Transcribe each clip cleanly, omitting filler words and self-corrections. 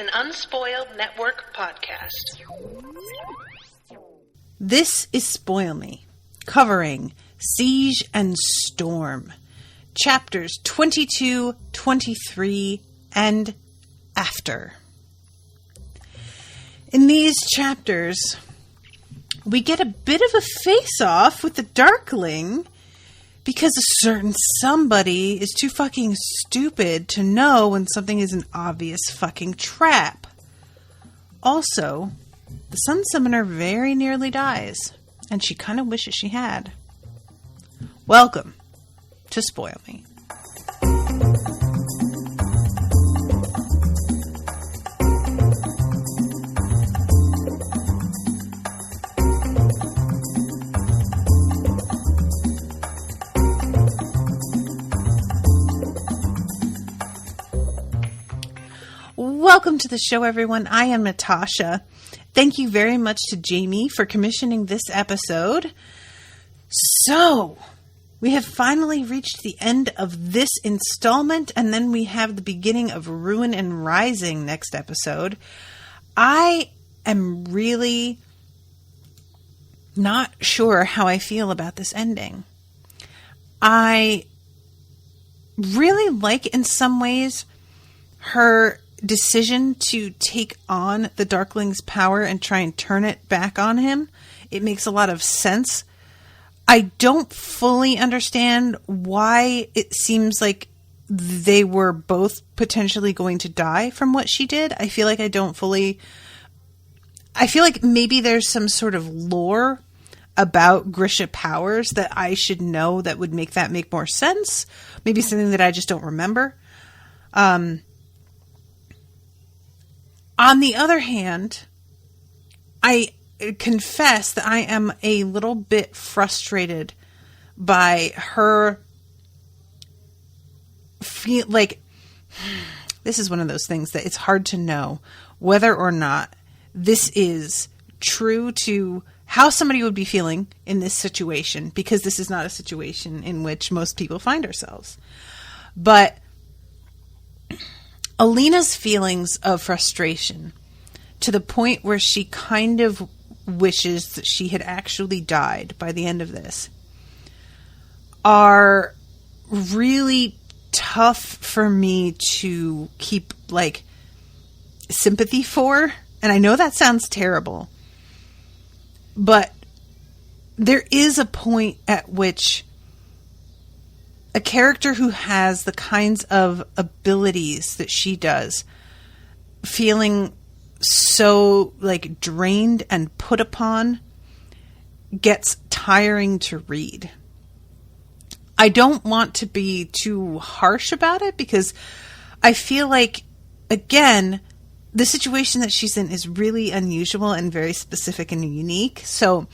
an Unspoiled Network podcast. This is Spoil Me, covering Siege and Storm, chapters 22, 23, and after. In these chapters, we get a bit of a face-off with the Darkling because a certain somebody is too fucking stupid to know when something is an obvious fucking trap. Also, the Sun Summoner very nearly dies, and she kind of wishes she had. Welcome to Spoil Me. Welcome to the show, everyone. I am Natasha. Thank you very much to Jaime for commissioning this episode. So, we have finally reached the end of this installment, and then we have the beginning of Ruin and Rising next episode. I am really not sure how I feel about this ending. I really like, in some ways, her decision to take on the Darkling's power and try and turn it back on him. It makes a lot of sense. I don't fully understand why it seems like they were both potentially going to die from what she did. I feel like maybe there's some sort of lore about Grisha powers that I should know that would make that make more sense. Maybe something that I just don't remember. On the other hand, I confess that I am a little bit frustrated by her this is one of those things that it's hard to know whether or not this is true to how somebody would be feeling in this situation, because this is not a situation in which most people find ourselves. But Alina's feelings of frustration, to the point where she kind of wishes that she had actually died by the end of this, are really tough for me to keep, sympathy for. And I know that sounds terrible, but there is a point at which a character who has the kinds of abilities that she does, feeling so drained and put upon, gets tiring to read. I don't want to be too harsh about it, because I feel like, again, the situation that she's in is really unusual and very specific and unique. So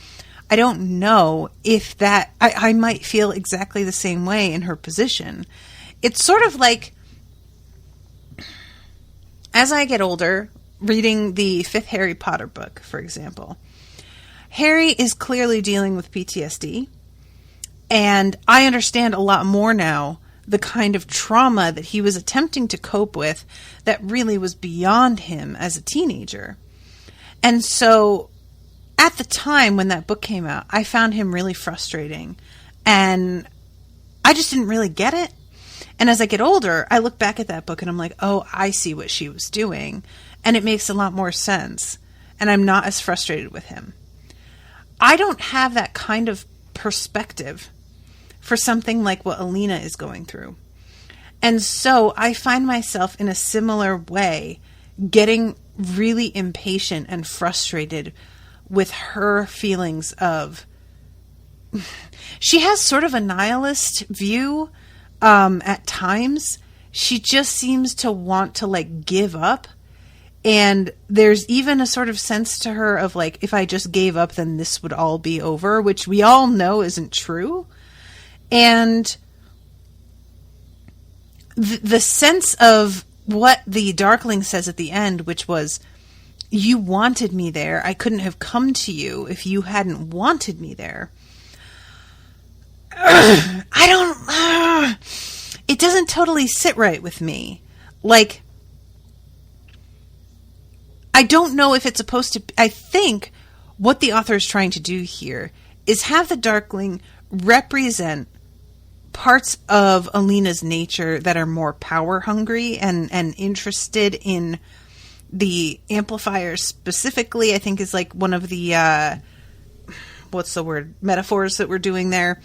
I don't know if that... I might feel exactly the same way in her position. It's sort of like, as I get older, reading the 5th Harry Potter book, for example, Harry is clearly dealing with PTSD, and I understand a lot more now the kind of trauma that he was attempting to cope with that really was beyond him as a teenager. And so at the time when that book came out, I found him really frustrating, and I just didn't really get it. And as I get older, I look back at that book and I'm like, oh, I see what she was doing, and it makes a lot more sense, and I'm not as frustrated with him. I don't have that kind of perspective for something like what Alina is going through. And so I find myself in a similar way getting really impatient and frustrated with her feelings of... She has sort of a nihilist view at times. She just seems to want to give up. And there's even a sort of sense to her of if I just gave up, then this would all be over, which we all know isn't true. And the sense of what the Darkling says at the end, which was, you wanted me there. I couldn't have come to you if you hadn't wanted me there. It doesn't totally sit right with me. I don't know if it's supposed to... I think what the author is trying to do here is have the Darkling represent parts of Alina's nature that are more power hungry and interested in the amplifiers specifically. I think is like one of the what's the word, metaphors that we're doing there.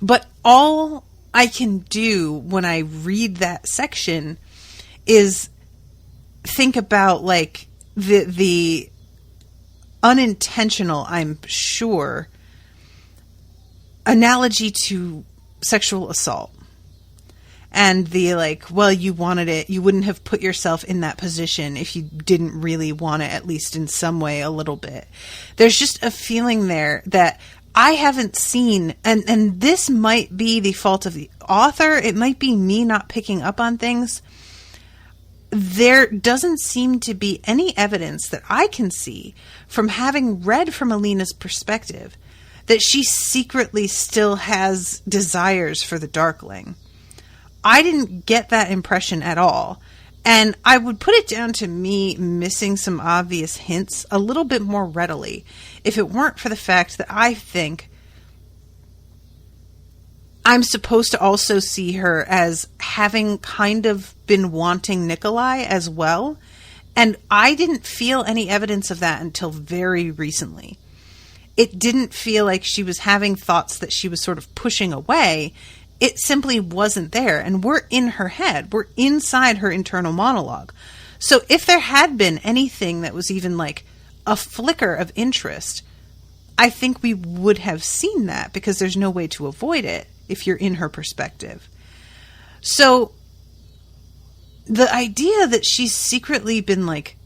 But all I can do when I read that section is think about like the unintentional, I'm sure, analogy to sexual assault. And the like, well, you wanted it. You wouldn't have put yourself in that position if you didn't really want it, at least in some way, a little bit. There's just a feeling there that I haven't seen, and this might be the fault of the author. It might be me not picking up on things. There doesn't seem to be any evidence that I can see from having read from Alina's perspective that she secretly still has desires for the Darkling. I didn't get that impression at all. And I would put it down to me missing some obvious hints a little bit more readily if it weren't for the fact that I think I'm supposed to also see her as having kind of been wanting Nikolai as well. And I didn't feel any evidence of that until very recently. It didn't feel like she was having thoughts that she was sort of pushing away. It simply wasn't there. And we're in her head. We're inside her internal monologue. So if there had been anything that was even like a flicker of interest, I think we would have seen that because there's no way to avoid it if you're in her perspective. So the idea that she's secretly been like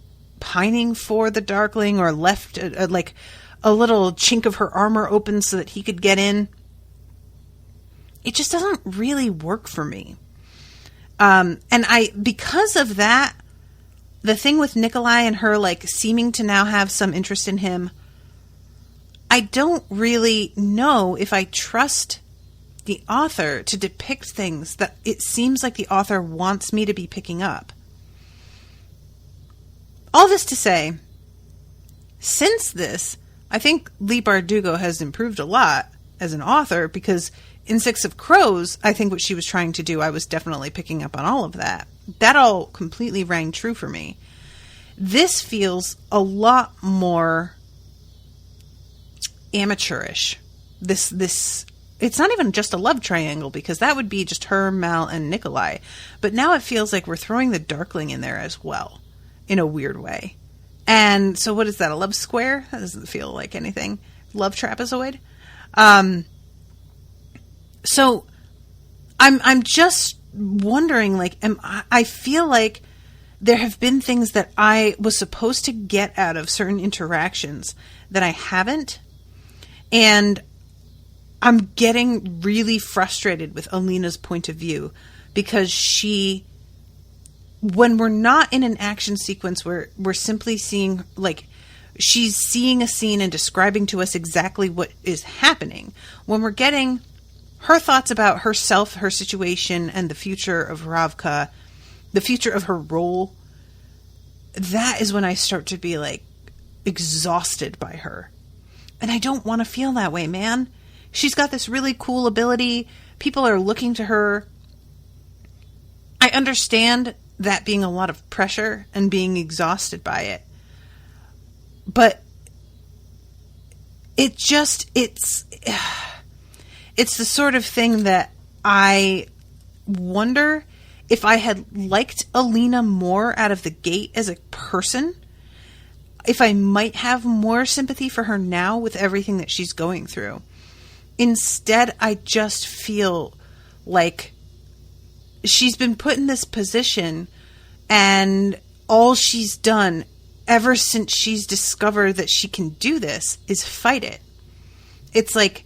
pining for the Darkling or left like a little chink of her armor open so that he could get in, it just doesn't really work for me. And because of that, the thing with Nikolai and her like seeming to now have some interest in him, I don't really know if I trust the author to depict things that it seems like the author wants me to be picking up. All this to say, since this, I think Leigh Bardugo has improved a lot as an author, because in Six of Crows, I think what she was trying to do, I was definitely picking up on all of that. That all completely rang true for me. This feels a lot more amateurish. This it's not even just a love triangle, because that would be just her, Mal, and Nikolai. But now it feels like we're throwing the Darkling in there as well, in a weird way. And so what is that, a love square? That doesn't feel like anything. Love trapezoid? So I'm just wondering, like, I feel like there have been things that I was supposed to get out of certain interactions that I haven't. And I'm getting really frustrated with Alina's point of view, because she, when we're not in an action sequence where we're simply seeing, like, she's seeing a scene and describing to us exactly what is happening, when we're getting her thoughts about herself, her situation, and the future of Ravka, the future of her role, that is when I start to be, like, exhausted by her. And I don't want to feel that way, man. She's got this really cool ability. People are looking to her. I understand that being a lot of pressure and being exhausted by it. But it just, it's the sort of thing that I wonder if I had liked Alina more out of the gate as a person, if I might have more sympathy for her now with everything that she's going through. Instead, I just feel like she's been put in this position, and all she's done ever since she's discovered that she can do this is fight it. It's like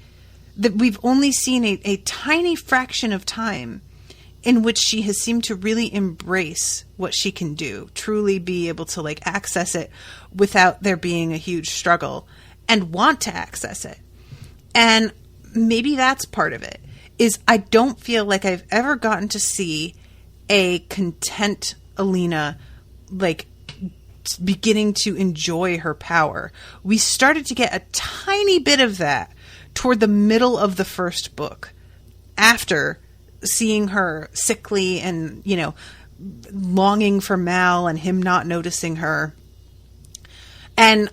that we've only seen a tiny fraction of time in which she has seemed to really embrace what she can do, truly be able to, like, access it without there being a huge struggle, and want to access it. And maybe that's part of it, is I don't feel like I've ever gotten to see a content Alina, like, beginning to enjoy her power. We started to get a tiny bit of that toward the middle of the first book, after seeing her sickly and, longing for Mal and him not noticing her. And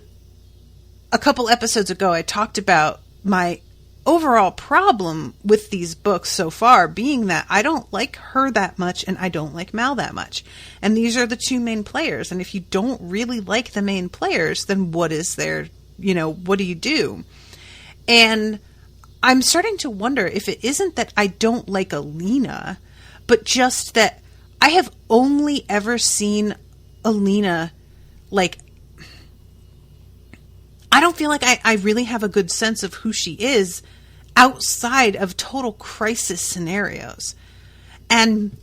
a couple episodes ago, I talked about my overall problem with these books so far being that I don't like her that much and I don't like Mal that much. And these are the two main players. And if you don't really like the main players, then what is there, what do you do? And I'm starting to wonder if it isn't that I don't like Alina, but just that I have only ever seen Alina, I don't feel like I really have a good sense of who she is outside of total crisis scenarios. And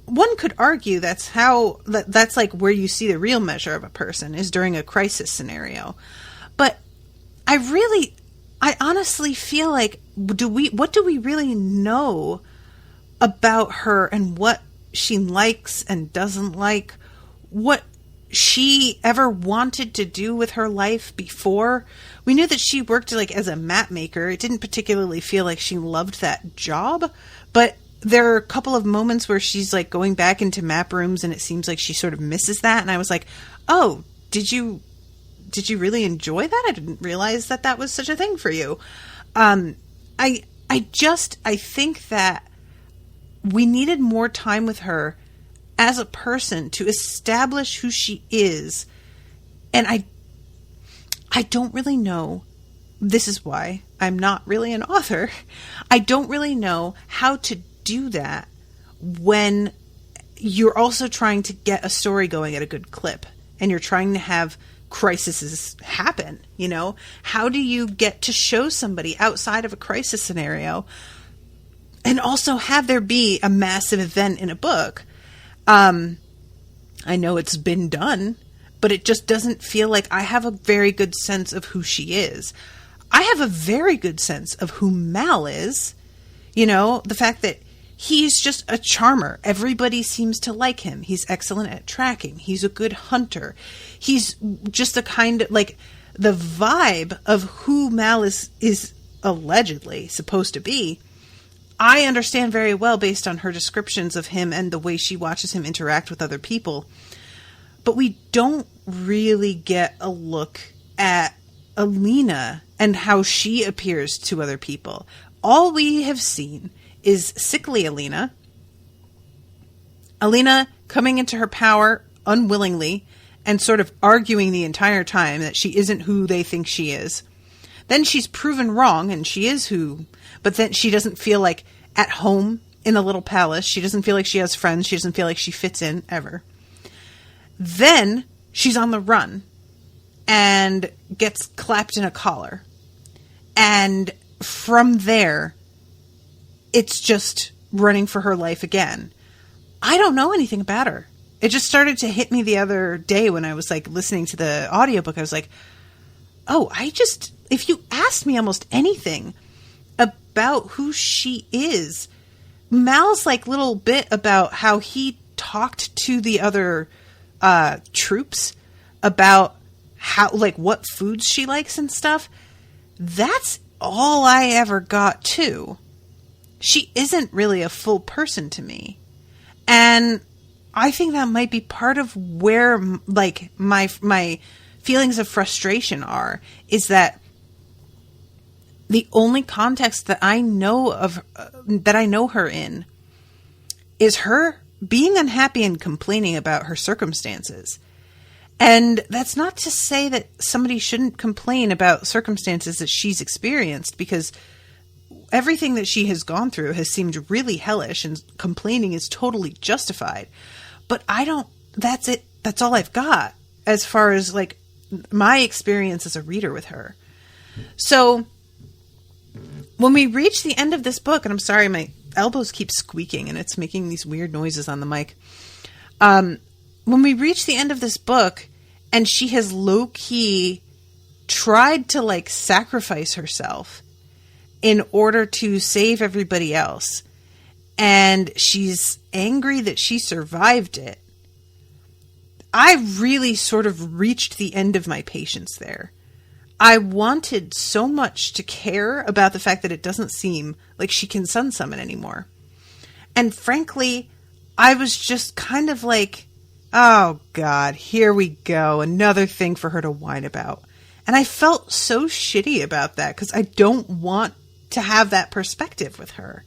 one could argue that's where you see the real measure of a person, is during a crisis scenario. But I honestly feel like, what do we really know about her and what she likes and doesn't like? What she ever wanted to do with her life before? We knew that she worked as a map maker. It didn't particularly feel like she loved that job, but there are a couple of moments where she's going back into map rooms and it seems like she sort of misses that. And I was like, oh, did you really enjoy that? I didn't realize that was such a thing for you. I think that we needed more time with her as a person to establish who she is. And I don't really know. This is why I'm not really an author. I don't really know how to do that when you're also trying to get a story going at a good clip and you're trying to have crises happen. How do you get to show somebody outside of a crisis scenario and also have there be a massive event in a book? I know it's been done, but it just doesn't feel like I have a very good sense of who she is. I have a very good sense of who Mal is. The fact that he's just a charmer. Everybody seems to like him. He's excellent at tracking. He's a good hunter. He's just the kind of, the vibe of who Mal is allegedly supposed to be. I understand very well based on her descriptions of him and the way she watches him interact with other people. But we don't really get a look at Alina and how she appears to other people. All we have seen is sickly Alina. Alina coming into her power unwillingly and sort of arguing the entire time that she isn't who they think she is. Then she's proven wrong and she is who, but then she doesn't feel at home in the little palace. She doesn't feel like she has friends. She doesn't feel like she fits in ever. Then she's on the run and gets clapped in a collar. And from there, it's just running for her life again. I don't know anything about her. It just started to hit me the other day when I was listening to the audiobook. I was like, oh, if you asked me almost anything about who she is, Mal's little bit about how he talked to the other troops about how what foods she likes and stuff, that's all I ever got to. She isn't really a full person to me. And I think that might be part of where my feelings of frustration are, is that the only context that I know of, that I know her in, is her being unhappy and complaining about her circumstances. And that's not to say that somebody shouldn't complain about circumstances that she's experienced, because everything that she has gone through has seemed really hellish and complaining is totally justified. But that's it. That's all I've got as far as my experience as a reader with her. So when we reach the end of this book, and I'm sorry, my elbows keep squeaking and it's making these weird noises on the mic. When we reach the end of this book and she has low-key tried to sacrifice herself in order to save everybody else, and she's angry that she survived it, I really sort of reached the end of my patience there. I wanted so much to care about the fact that it doesn't seem like she can sun summon anymore. And frankly, I was just kind of like, oh God, here we go. Another thing for her to whine about. And I felt so shitty about that because I don't want to have that perspective with her.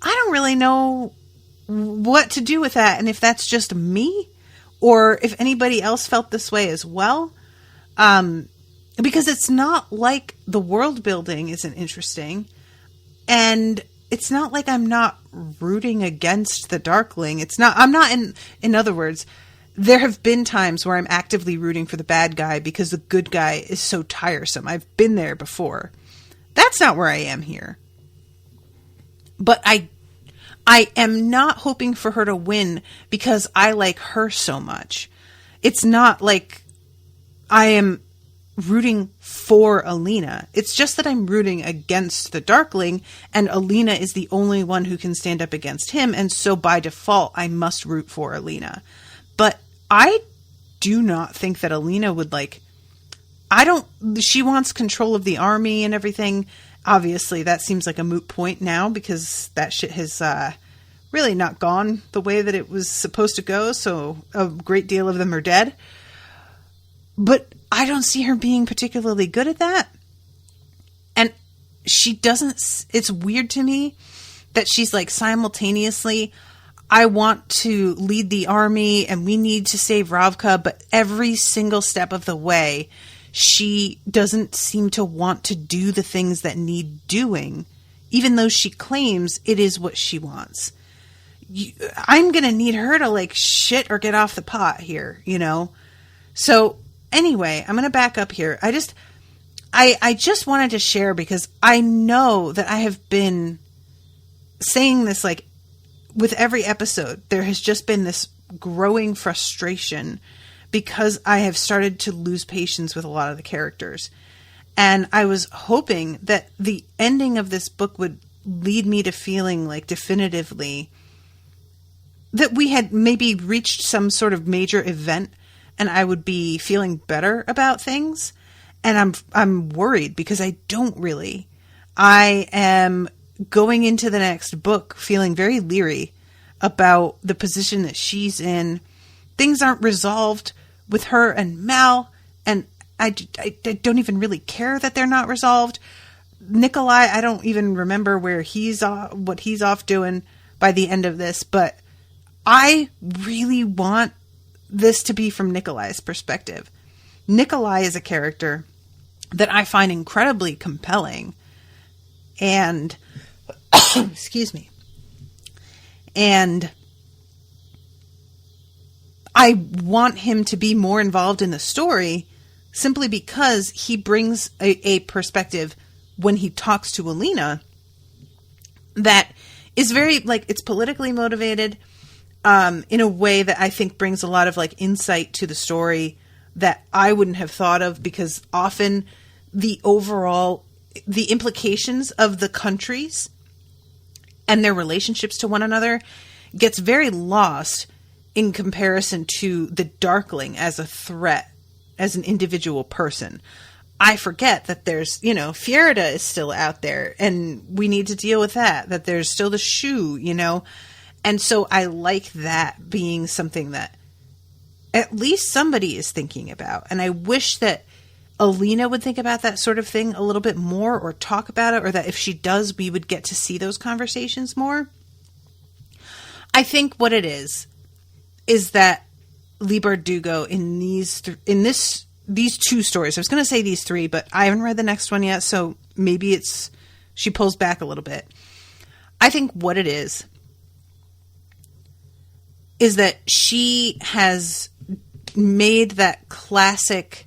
I don't really know what to do with that. And if that's just me or if anybody else felt this way as well. Because it's not like the world building isn't interesting. And it's not like I'm not rooting against the Darkling. In other words, there have been times where I'm actively rooting for the bad guy because the good guy is so tiresome. I've been there before. That's not where I am here. But I am not hoping for her to win because I like her so much. It's not like I am rooting for Alina. It's just that I'm rooting against the Darkling, and Alina is the only one who can stand up against him, and so by default, I must root for Alina. But I do not think that Alina would she wants control of the army and everything. Obviously, that seems like a moot point now because that shit has really not gone the way that it was supposed to go, so a great deal of them are dead. But I don't see her being particularly good at that. And she doesn't, it's weird to me that she's like simultaneously, I want to lead the army and we need to save Ravka, but every single step of the way, she doesn't seem to want to do the things that need doing, even though she claims it is what she wants. I'm going to need her to like shit or get off the pot here, you know? So anyway, I'm going to back up here. I just wanted to share because I know that I have been saying this like with every episode. There has just been this growing frustration because I have started to lose patience with a lot of the characters. And I was hoping that the ending of this book would lead me to feeling like definitively that we had maybe reached some sort of major event and I would be feeling better about things. And I'm worried because I don't really. I am going into the next book feeling very leery about the position that she's in. Things aren't resolved with her and Mal, and I don't even really care that they're not resolved. Nikolai, I don't even remember where what he's off doing by the end of this, but I really want this to be from Nikolai's perspective. Nikolai is a character that I find incredibly compelling, and excuse me, and I want him to be more involved in the story simply because he brings a perspective when he talks to Alina that is very, like, it's politically motivated in a way that I think brings a lot of, like, insight to the story that I wouldn't have thought of, because often the implications of the countries and their relationships to one another gets very lost in comparison to the Darkling as a threat, as an individual person. I forget that there's, Fjerda is still out there and we need to deal with that there's still the shoe, And so I like that being something that at least somebody is thinking about. And I wish that Alina would think about that sort of thing a little bit more, or talk about it, or that if she does, we would get to see those conversations more. I think what it is that Leigh Bardugo in these two stories, I was going to say these three, but I haven't read the next one yet, so maybe she pulls back a little bit. I think what it is that she has made that classic,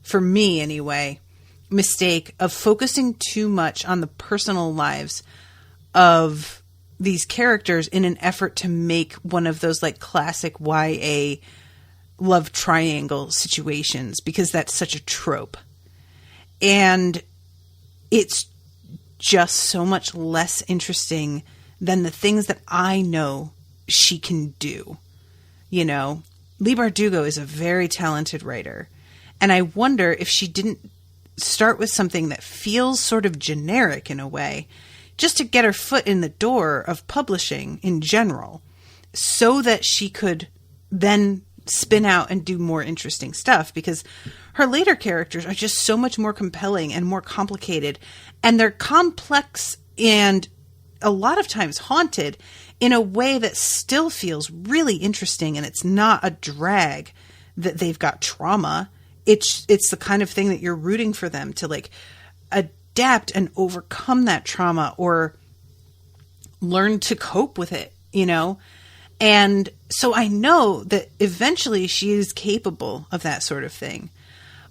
for me anyway, mistake of focusing too much on the personal lives of these characters in an effort to make one of those like classic YA love triangle situations, because that's such a trope. And it's just so much less interesting than the things that I know she can do, Leigh Bardugo is a very talented writer. And I wonder if she didn't start with something that feels sort of generic in a way, just to get her foot in the door of publishing in general, so that she could then spin out and do more interesting stuff, because her later characters are just so much more compelling and more complicated, and they're complex and a lot of times haunted in a way that still feels really interesting, and it's not a drag that they've got trauma. It's the kind of thing that you're rooting for them to like adapt and overcome that trauma or learn to cope with it, you know? And so I know that eventually she is capable of that sort of thing.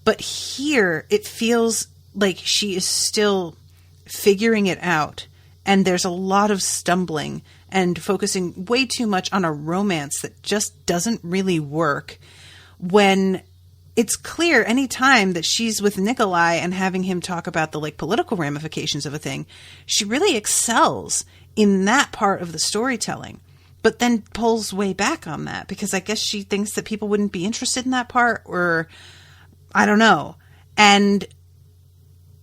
But here it feels like she is still figuring it out. And there's a lot of stumbling and focusing way too much on a romance that just doesn't really work, when it's clear any time that she's with Nikolai and having him talk about the like political ramifications of a thing, she really excels in that part of the storytelling, but then pulls way back on that because I guess she thinks that people wouldn't be interested in that part, or I don't know. And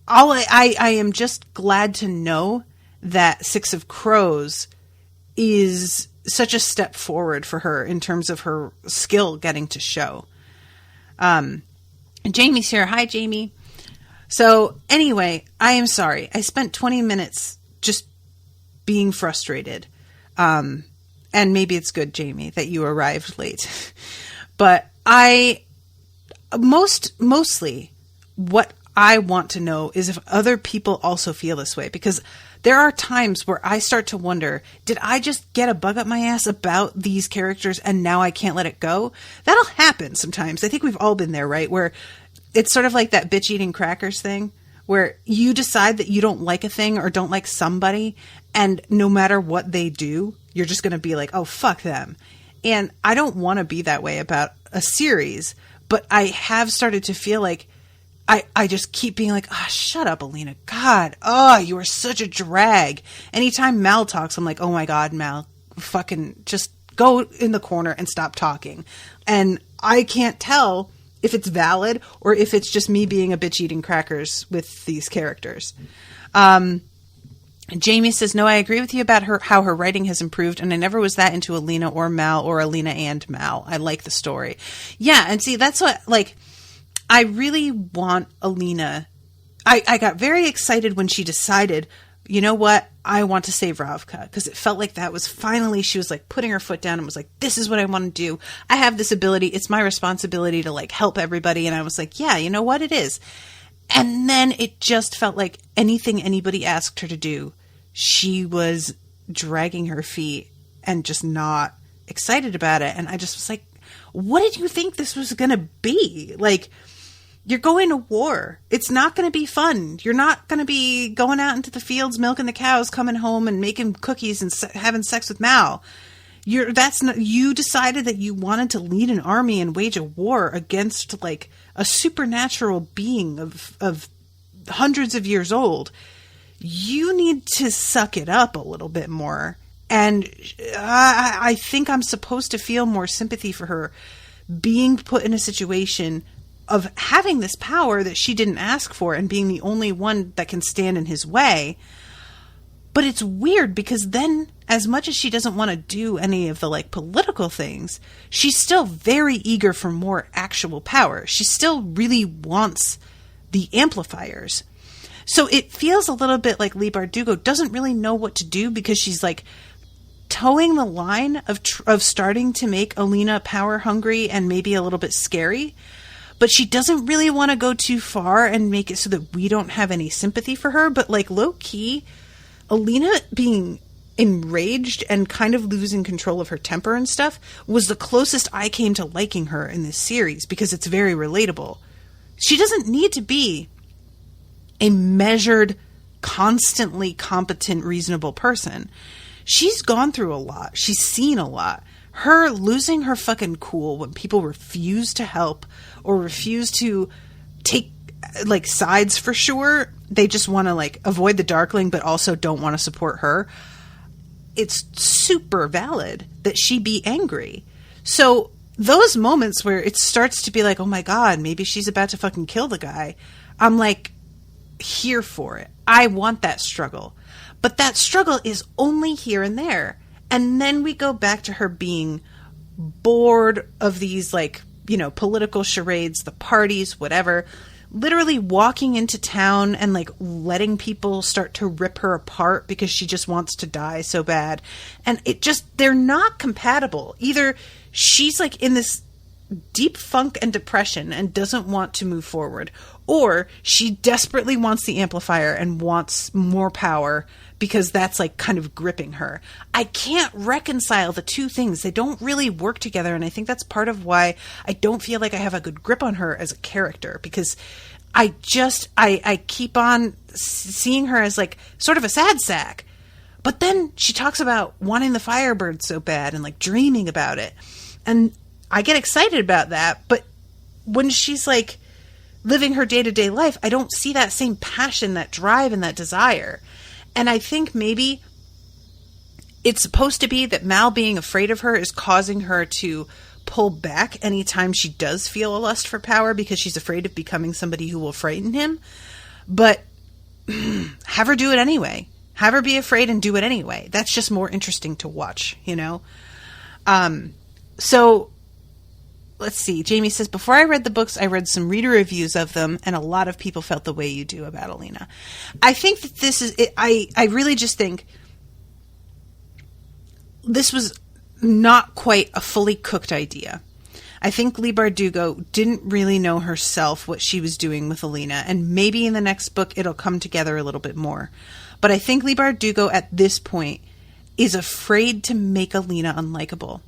I am just glad to know that Six of Crows is such a step forward for her in terms of her skill getting to show. Jamie's here. Hi, Jamie. So anyway, I am sorry. I spent 20 minutes just being frustrated. And maybe it's good, Jamie, that you arrived late. But mostly what I want to know is if other people also feel this way, because there are times where I start to wonder, did I just get a bug up my ass about these characters and now I can't let it go? That'll happen sometimes. I think we've all been there, right? Where it's sort of like that bitch eating crackers thing, where you decide that you don't like a thing or don't like somebody, and no matter what they do, you're just going to be like, oh, fuck them. And I don't want to be that way about a series, but I have started to feel like I just keep being like, oh, shut up, Alina. God, oh, you are such a drag. Anytime Mal talks, I'm like, oh my God, Mal, fucking just go in the corner and stop talking. And I can't tell if it's valid or if it's just me being a bitch eating crackers with these characters. Jamie says, no, I agree with you about how her writing has improved, and I never was that into Alina or Mal or Alina and Mal. I like the story. Yeah, and see, that's what, like, I really want Alina. I got very excited when she decided, you know what, I want to save Ravka, because it felt like that was finally, she was like putting her foot down and was like, this is what I want to do. I have this ability. It's my responsibility to like help everybody. And I was like, yeah, you know what, it is. And then it just felt like anything anybody asked her to do, she was dragging her feet and just not excited about it. And I just was like, what did you think this was going to be? Like, you're going to war. It's not going to be fun. You're not going to be going out into the fields, milking the cows, coming home and making cookies and having sex with Mal. You decided that you wanted to lead an army and wage a war against like a supernatural being of hundreds of years old. You need to suck it up a little bit more. And I think I'm supposed to feel more sympathy for her being put in a situation of having this power that she didn't ask for and being the only one that can stand in his way. But it's weird because then, as much as she doesn't want to do any of the like political things, she's still very eager for more actual power. She still really wants the amplifiers. So it feels a little bit like Leigh Bardugo doesn't really know what to do, because she's like towing the line of starting to make Alina power hungry and maybe a little bit scary. But she doesn't really want to go too far and make it so that we don't have any sympathy for her. But like low key, Alina being enraged and kind of losing control of her temper and stuff was the closest I came to liking her in this series, because it's very relatable. She doesn't need to be a measured, constantly competent, reasonable person. She's gone through a lot. She's seen a lot. Her losing her fucking cool when people refuse to help or refuse to take like sides for sure. They just want to like avoid the Darkling, but also don't want to support her. It's super valid that she be angry. So those moments where it starts to be like, oh my God, maybe she's about to fucking kill the guy. I'm like, here for it. I want that struggle. But that struggle is only here and there. And then we go back to her being bored of these, like, you know, political charades, the parties, whatever, literally walking into town and like letting people start to rip her apart because she just wants to die so bad. And it just, they're not compatible. Either she's like in this deep funk and depression and doesn't want to move forward, or she desperately wants the amplifier and wants more power because that's like kind of gripping her. I can't reconcile the two things. They don't really work together. And I think that's part of why I don't feel like I have a good grip on her as a character, because I keep on seeing her as like sort of a sad sack. But then she talks about wanting the Firebird so bad and like dreaming about it. And I get excited about that. But when she's like living her day-to-day life, I don't see that same passion, that drive, and that desire. And I think maybe it's supposed to be that Mal being afraid of her is causing her to pull back anytime she does feel a lust for power, because she's afraid of becoming somebody who will frighten him. But have her do it anyway. Have her be afraid and do it anyway. That's just more interesting to watch, you know? So let's see. Jamie says, before I read the books, I read some reader reviews of them, and a lot of people felt the way you do about Alina. I think that this is, I really just think this was not quite a fully cooked idea. I think Leigh Bardugo didn't really know herself what she was doing with Alina, and maybe in the next book it'll come together a little bit more. But I think Leigh Bardugo at this point is afraid to make Alina unlikable.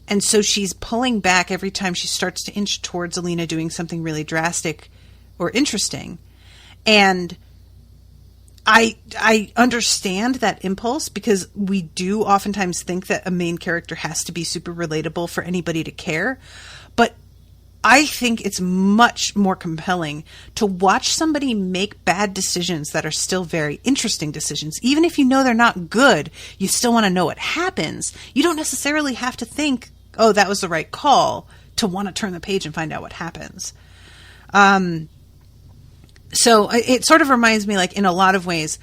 And so she's pulling back every time she starts to inch towards Alina doing something really drastic or interesting. And I understand that impulse, because we do oftentimes think that a main character has to be super relatable for anybody to care. But I think it's much more compelling to watch somebody make bad decisions that are still very interesting decisions. Even if you know they're not good, you still want to know what happens. You don't necessarily have to think, oh, that was the right call, to want to turn the page and find out what happens. So it sort of reminds me, like, in a lot of ways,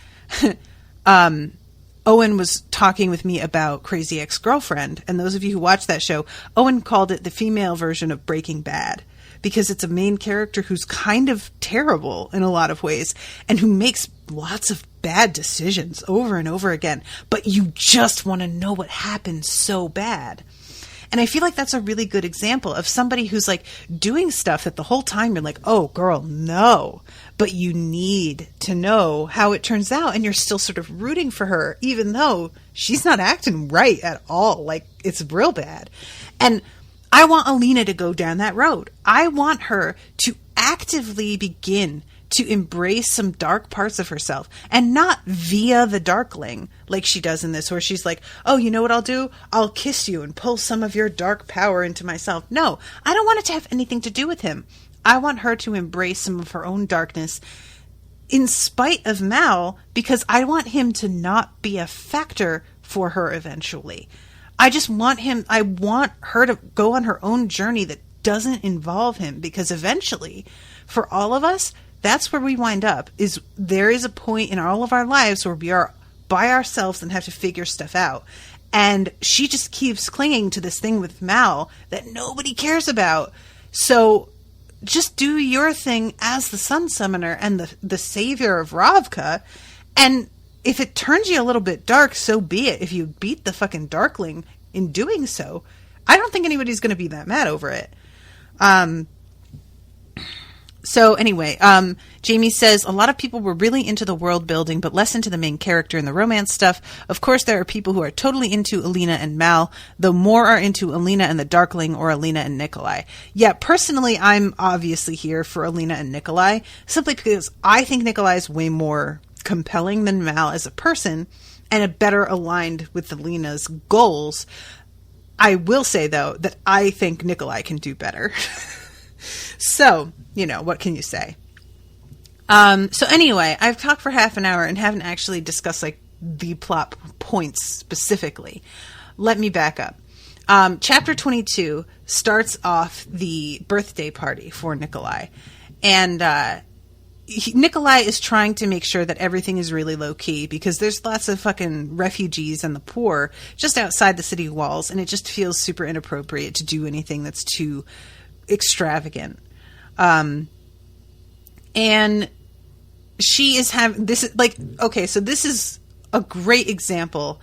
Owen was talking with me about Crazy Ex-Girlfriend. And those of you who watch that show, Owen called it the female version of Breaking Bad, because it's a main character who's kind of terrible in a lot of ways and who makes lots of bad decisions over and over again. But you just want to know what happens so bad. And I feel like that's a really good example of somebody who's like doing stuff that the whole time you're like, oh, girl, no. But you need to know how it turns out. And you're still sort of rooting for her, even though she's not acting right at all. Like, it's real bad. And I want Alina to go down that road. I want her to actively begin to embrace some dark parts of herself, and not via the Darkling like she does in this, where she's like, oh, you know what I'll do? I'll kiss you and pull some of your dark power into myself. No, I don't want it to have anything to do with him. I want her to embrace some of her own darkness in spite of Mal, because I want him to not be a factor for her eventually. I want her to go on her own journey that doesn't involve him, because eventually, for all of us, that's where we wind up. Is there is a point in all of our lives where we are by ourselves and have to figure stuff out. And she just keeps clinging to this thing with Mal that nobody cares about. So just do your thing as the Sun Summoner and the savior of Ravka. And if it turns you a little bit dark, so be it. If you beat the fucking Darkling in doing so, I don't think anybody's going to be that mad over it. So anyway, Jamie says, a lot of people were really into the world building, but less into the main character and the romance stuff. Of course, there are people who are totally into Alina and Mal, though more are into Alina and the Darkling or Alina and Nikolai. Yeah, personally, I'm obviously here for Alina and Nikolai, simply because I think Nikolai is way more compelling than Mal as a person, and a better aligned with Alina's goals. I will say, though, that I think Nikolai can do better. So, you know, what can you say? So anyway, I've talked for half an hour and haven't actually discussed, like, the plot points specifically. Let me back up. Chapter 22 starts off the birthday party for Nikolai. And Nikolai is trying to make sure that everything is really low-key because there's lots of fucking refugees and the poor just outside the city walls, and it just feels super inappropriate to do anything that's too extravagant. And she is having... This is like... Okay, so this is a great example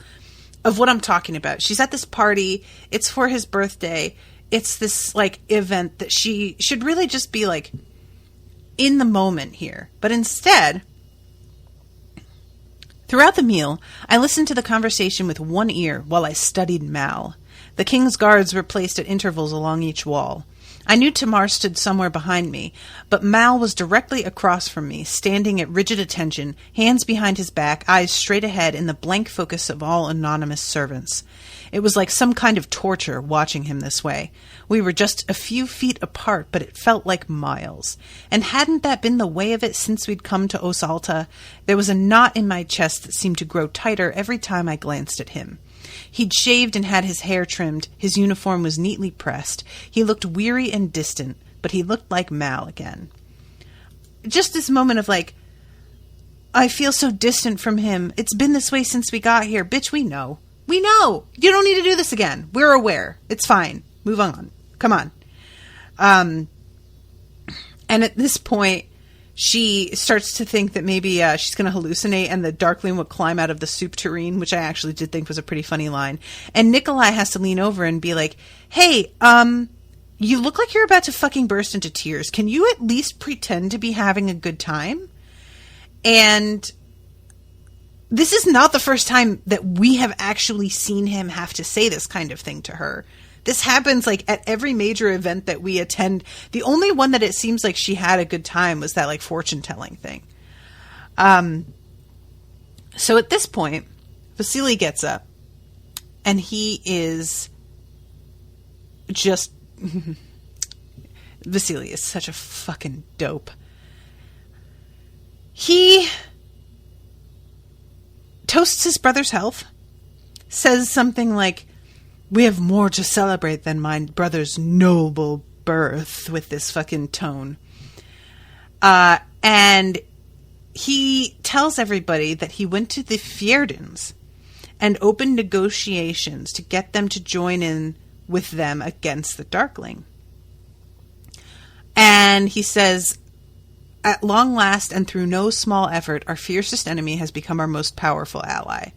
of what I'm talking about. She's at this party. It's for his birthday. It's this, like, event that she should really just be, like, in the moment here. But instead, throughout the meal, I listened to the conversation with one ear while I studied Mal. The king's guards were placed at intervals along each wall. I knew Tamar stood somewhere behind me, but Mal was directly across from me, standing at rigid attention, hands behind his back, eyes straight ahead in the blank focus of all anonymous servants. It was like some kind of torture watching him this way. We were just a few feet apart, but it felt like miles. And hadn't that been the way of it since we'd come to Osalta? There was a knot in my chest that seemed to grow tighter every time I glanced at him. He'd shaved and had his hair trimmed. His uniform was neatly pressed. He looked weary and distant, but he looked like Mal again. Just this moment of like, I feel so distant from him. It's been this way since we got here. Bitch, we know. We know. You don't need to do this again. We're aware. It's fine. Move on. Come on. And at this point, she starts to think that maybe she's going to hallucinate and the Darkling will climb out of the soup tureen, which I actually did think was a pretty funny line. And Nikolai has to lean over and be like, hey, you look like you're about to fucking burst into tears. Can you at least pretend to be having a good time? And this is not the first time that we have actually seen him have to say this kind of thing to her. This happens like at every major event that we attend. The only one that it seems like she had a good time was that like fortune telling thing. So at this point, Vasily gets up and he is just, Vasily is such a fucking dope. He toasts his brother's health, says something like, we have more to celebrate than my brother's noble birth, with this fucking tone. And he tells everybody that he went to the Fjerdans and opened negotiations to get them to join in with them against the Darkling. And he says, at long last and through no small effort, our fiercest enemy has become our most powerful ally.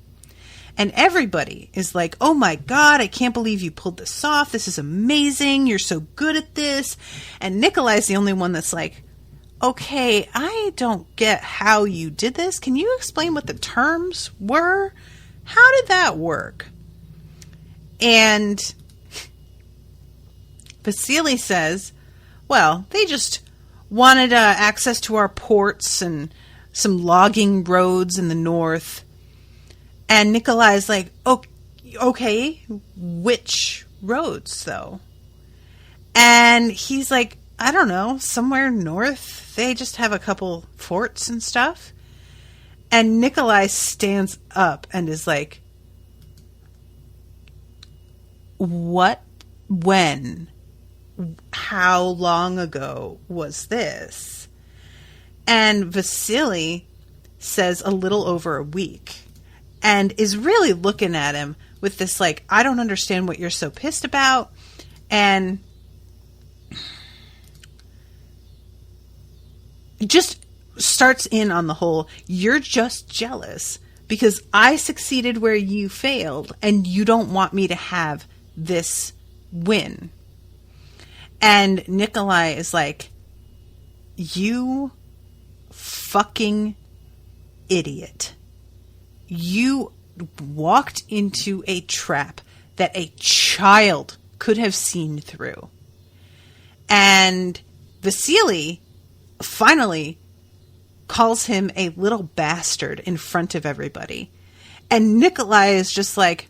And everybody is like, oh my God, I can't believe you pulled this off. This is amazing. You're so good at this. And Nikolai's the only one that's like, okay, I don't get how you did this. Can you explain what the terms were? How did that work? And Vasily says, well, they just wanted access to our ports and some logging roads in the north. And Nikolai's like, okay, which roads, though? And he's like, I don't know, somewhere north. They just have a couple forts and stuff. And Nikolai stands up and is like, what, when, how long ago was this? And Vasily says a little over a week. And is really looking at him with this, like, I don't understand what you're so pissed about. And just starts in on the whole, you're just jealous because I succeeded where you failed and you don't want me to have this win. And Nikolai is like, you fucking idiot. You walked into a trap that a child could have seen through. And Vasily finally calls him a little bastard in front of everybody. And Nikolai is just like,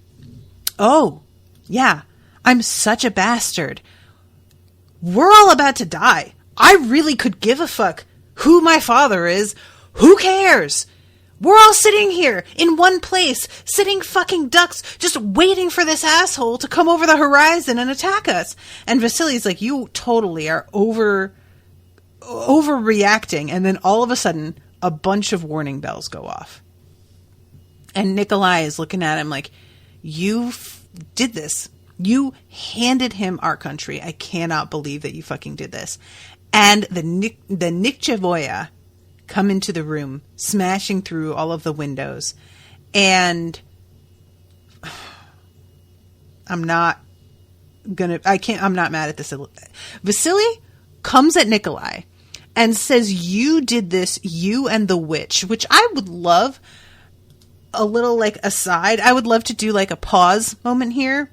oh, yeah, I'm such a bastard. We're all about to die. I really could give a fuck who my father is. Who cares? We're all sitting here in one place, sitting fucking ducks, just waiting for this asshole to come over the horizon and attack us. And Vasily's like, you totally are overreacting. And then all of a sudden, a bunch of warning bells go off. And Nikolai is looking at him like, you did this. You handed him our country. I cannot believe that you fucking did this. And the Nichevoya come into the room, smashing through all of the windows. And I'm not mad at this. Vasily comes at Nikolai and says, you did this, you and the witch, which I would love a little like aside. I would love to do like a pause moment here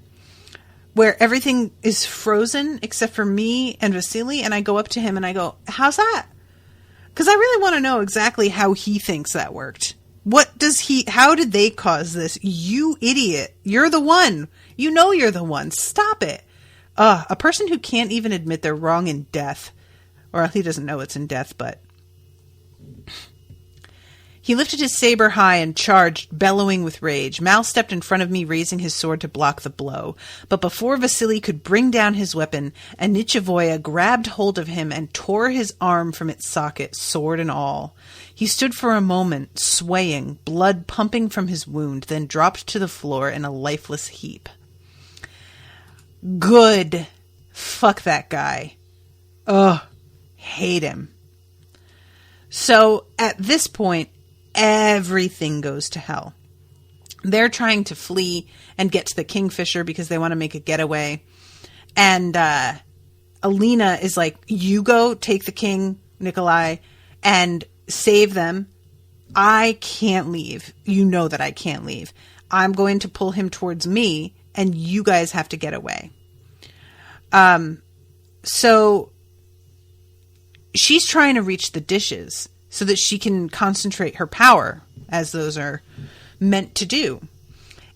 where everything is frozen except for me and Vasily. And I go up to him and I go, how's that? Because I really want to know exactly how he thinks that worked. How did they cause this? You idiot. You're the one. You know you're the one. Stop it. A person who can't even admit they're wrong in death. Or he doesn't know it's in death, but... He lifted his saber high and charged, bellowing with rage. Mal stepped in front of me, raising his sword to block the blow. But before Vasily could bring down his weapon, a Nichevoya grabbed hold of him and tore his arm from its socket, sword and all. He stood for a moment, swaying, blood pumping from his wound, then dropped to the floor in a lifeless heap. Good. Fuck that guy. Ugh. Hate him. So, at this point, everything goes to hell. They're trying to flee and get to the Kingfisher because they want to make a getaway. And Alina is like, you go take the king, Nikolai, and save them. I can't leave. You know that I can't leave. I'm going to pull him towards me, and you guys have to get away. So she's trying to reach the dishes so that she can concentrate her power, as those are meant to do.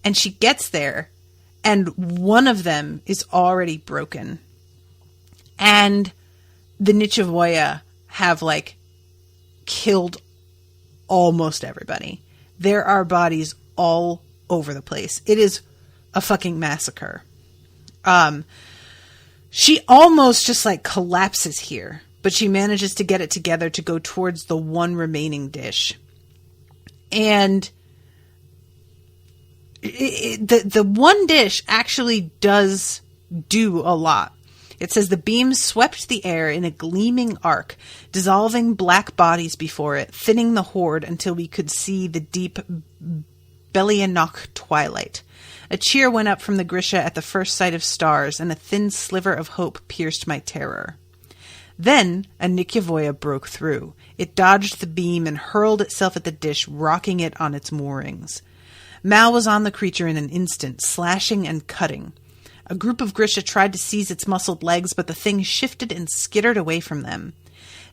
And she gets there, and one of them is already broken. And the Nichevoya have, like, killed almost everybody. There are bodies all over the place. It is a fucking massacre. She almost just, like, collapses here. But she manages to get it together to go towards the one remaining dish. And the one dish actually does do a lot. It says the beam swept the air in a gleaming arc, dissolving black bodies before it, thinning the horde until we could see the deep Belianok twilight. A cheer went up from the Grisha at the first sight of stars, and a thin sliver of hope pierced my terror. Then a Nichevoya broke through. It dodged the beam and hurled itself at the dish, rocking it on its moorings. Mal was on the creature in an instant, slashing and cutting. A group of Grisha tried to seize its muscled legs, but the thing shifted and skittered away from them.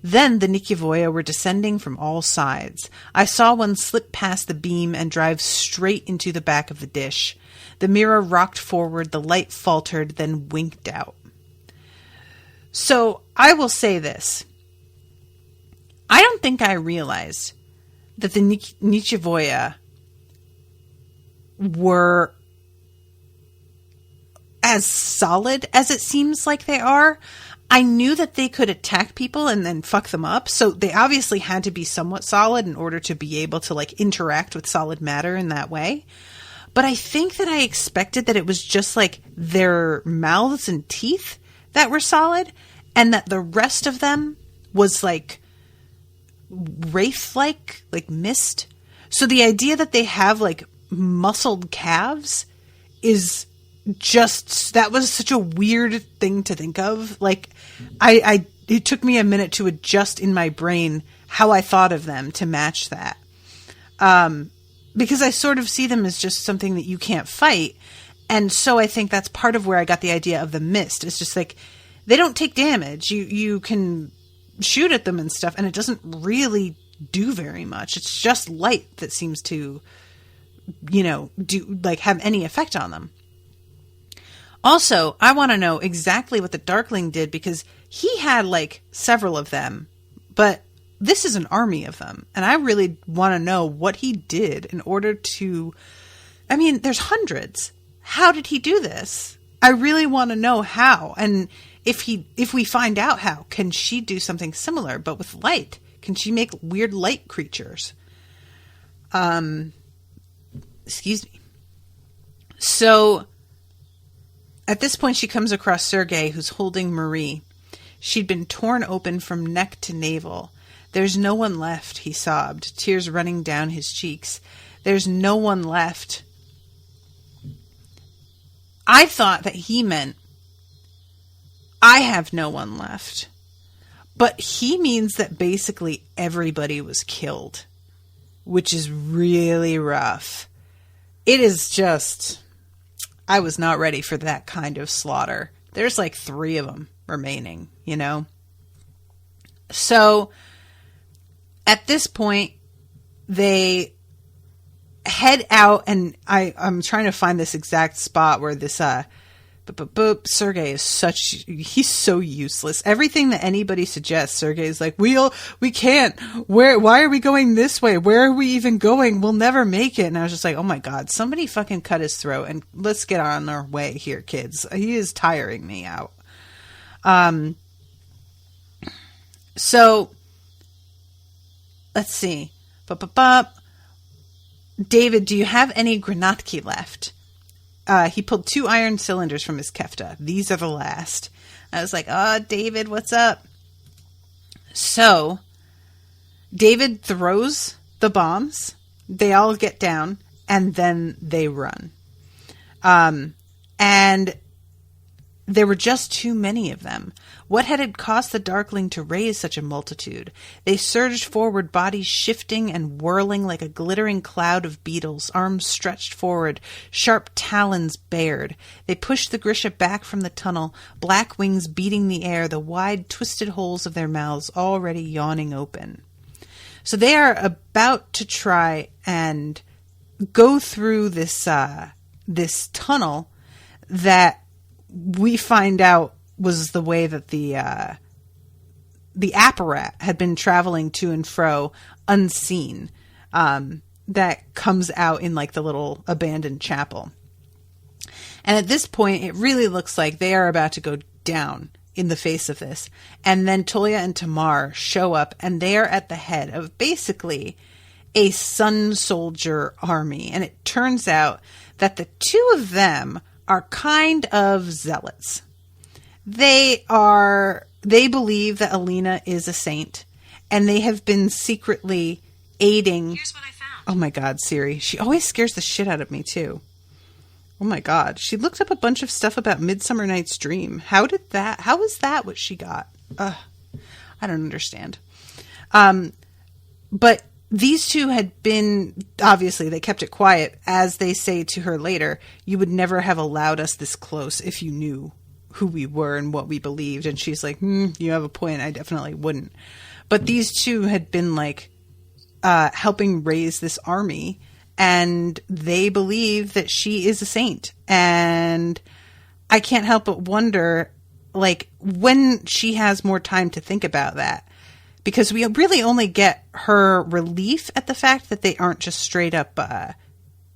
Then the Nichevoya were descending from all sides. I saw one slip past the beam and drive straight into the back of the dish. The mirror rocked forward, the light faltered, then winked out. So, I will say this. I don't think I realized that the Nichevoya were as solid as it seems like they are. I knew that they could attack people and then fuck them up, so they obviously had to be somewhat solid in order to be able to, like, interact with solid matter in that way. But I think that I expected that it was just, like, their mouths and teeth that were solid, and that the rest of them was, like, wraith-like, like mist. So the idea that they have, like, muscled calves is just, that was such a weird thing to think of. Like, it took me a minute to adjust in my brain how I thought of them to match that. Because I sort of see them as just something that you can't fight. And so I think that's part of where I got the idea of the mist. It's just like, they don't take damage. You can shoot at them and stuff, and it doesn't really do very much. It's just light that seems to, have any effect on them. Also, I want to know exactly what the Darkling did, because he had, like, several of them, but this is an army of them. And I really want to know what he did in order to, I mean, there's hundreds. How did he do this? I really want to know how. And if we find out how, can she do something similar, but with light? Can she make weird light creatures? Excuse me. So at this point, she comes across Sergei, who's holding Marie. She'd been torn open from neck to navel. There's no one left, he sobbed, tears running down his cheeks. There's no one left. I thought that he meant, I have no one left. But he means that basically everybody was killed, which is really rough. It is just, I was not ready for that kind of slaughter. There's like 3 of them remaining, you know? So at this point, they head out, and I'm trying to find this exact spot where this, Sergei is he's so useless. Everything that anybody suggests, Sergei's like, we can't. Why are we going this way? Where are we even going? We'll never make it. And I was just like, oh my God, somebody fucking cut his throat and let's get on our way here, kids. He is tiring me out. So let's see. David, do you have any granatki left? He pulled 2 iron cylinders from his kefta. These are the last. I was like, oh, David, what's up? So David throws the bombs. They all get down, and then they run. And there were just too many of them. What had it cost the Darkling to raise such a multitude? They surged forward, bodies shifting and whirling like a glittering cloud of beetles, arms stretched forward, sharp talons bared. They pushed the Grisha back from the tunnel, black wings beating the air, the wide, twisted holes of their mouths already yawning open. So they are about to try and go through this tunnel that we find out was the way that the apparat had been traveling to and fro unseen, that comes out in like the little abandoned chapel. And at this point, it really looks like they are about to go down in the face of this. And then Tolia and Tamar show up, and they are at the head of basically a Sun Soldier army. And it turns out that the 2 of them are kind of zealots. They believe that Alina is a saint, and they have been secretly aiding. Here's what I found. Oh my God, Siri. She always scares the shit out of me too. Oh my God. She looked up a bunch of stuff about Midsummer Night's Dream. How is that what she got? I don't understand. But these 2 had been, obviously, they kept it quiet. As they say to her later, you would never have allowed us this close if you knew who we were and what we believed. And she's like, you have a point. I definitely wouldn't. But these 2 had been like helping raise this army, and they believe that she is a saint. And I can't help but wonder, like, when she has more time to think about that. Because we really only get her relief at the fact that they aren't just straight up